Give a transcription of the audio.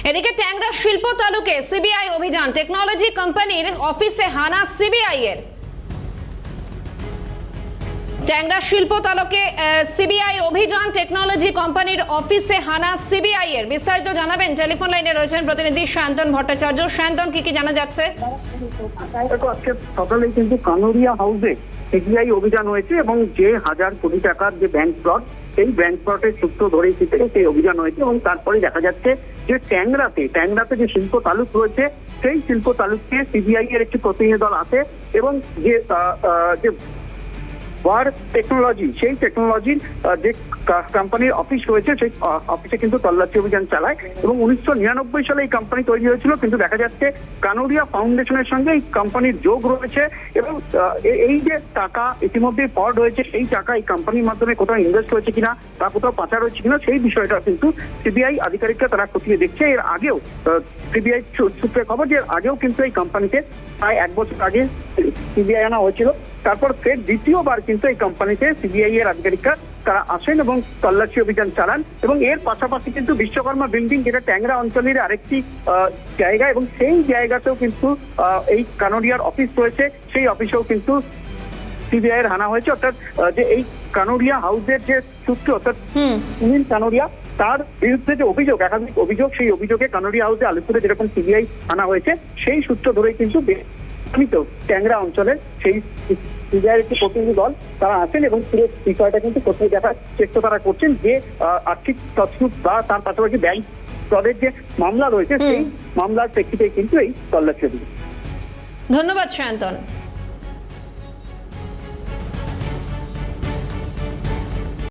এদিকে ট্যাংরা শিল্প তালুকে সিবিআই অভিযান, টেকনোলজি কোম্পানির অফিসে হানা সিবিআই এর। ট্যাংরা শিল্প তালুকে সিবিআই অভিযান, টেকনোলজি কোম্পানির অফিসে হানা সিবিআই এর। বিস্তারিত জানাবেন, টেলিফোন লাইনে রয়েছেন প্রতিনিধি শান্তন ভট্টাচার্য। শান্তন, কি জানা যাচ্ছে? আজকে সকালে কিন্তু কানোরিয়া হাউসে সিবিআই অভিযান হয়েছে এবং যে 1000 কোটি টাকার যে ব্যাংক ফ্রড, সেই ব্যাংক ফ্রডের সূত্র ধরে সেই অভিযান হয়েছে এবং তারপরে দেখা যাচ্ছে যে ট্যাংরাতে যে শিল্প তালুক রয়েছে সেই শিল্প তালুককে সিবিআই এর একটি প্রতিনিধি দল আছে এবং যে ওয়ার টেকনোলজি, সেই টেকনোলজির যে কোম্পানির অফিস রয়েছে সেই অফিসে কিন্তু তল্লাশি অভিযান চালায় এবং 1999 সালে এই কোম্পানি তৈরি হয়েছিল। কিন্তু দেখা যাচ্ছে কানোরিয়া ফাউন্ডেশনের সঙ্গে এই কোম্পানির যোগ রয়েছে এবং এই যে টাকা ইতিমধ্যে ফ্রড হয়েছে, সেই টাকা এই কোম্পানির মাধ্যমে কোথাও ইনভেস্ট হয়েছে কিনা বা কোথাও পাচার হয়েছে কিনা, সেই বিষয়টা কিন্তু সিবিআই আধিকারিকরা তারা খতিয়ে দেখছে। এর আগেও সিবিআই সূত্রে খবর যে আগেও কিন্তু এই কোম্পানিতে প্রায় 1 বছর আগে সিবিআই আনা হয়েছিল। তারপর ফের দ্বিতীয়বার কিন্তু এই কোম্পানিতে সিবিআই এর আধিকারিকরা তারা আসেন এবং তল্লাশি অভিযান চালান এবং এর পাশাপাশি কিন্তু বিশ্বকর্মা বিল্ডিং, যেটা ট্যাংরা অঞ্চলের আরেকটি জায়গা, এবং সেই জায়গাতেও কিন্তু এই কানোরিয়ার অফিস রয়েছে, সেই অফিসেও কিন্তু সিবিআই এর হানা হয়েছে। অর্থাৎ যে এই কানোরিয়া হাউসের যে সূত্র, অর্থাৎ সুনীল কানোরিয়া, তার বিরুদ্ধে যে অভিযোগ, একাধিক অভিযোগ, সেই অভিযোগে কানোরিয়া হাউসে আলিপুরে যেরকম সিবিআই আনা হয়েছে, সেই সূত্র ধরে কিন্তু ট্যাংরা অঞ্চলের সেই সিবিআই একটি প্রতিনিধি দল তারা আছেন এবং পুরো বিষয়টা কিন্তু কোথায় দেখার চেষ্টা তারা করছেন যে আর্থিক তছরূপ বা তার পাশাপাশি ব্যাংক ফ্রডের যে মামলা রয়েছে সেই মামলার প্রেক্ষিতে কিন্তু এই তল্লাশি অভিযান। ধন্যবাদ শান্তন।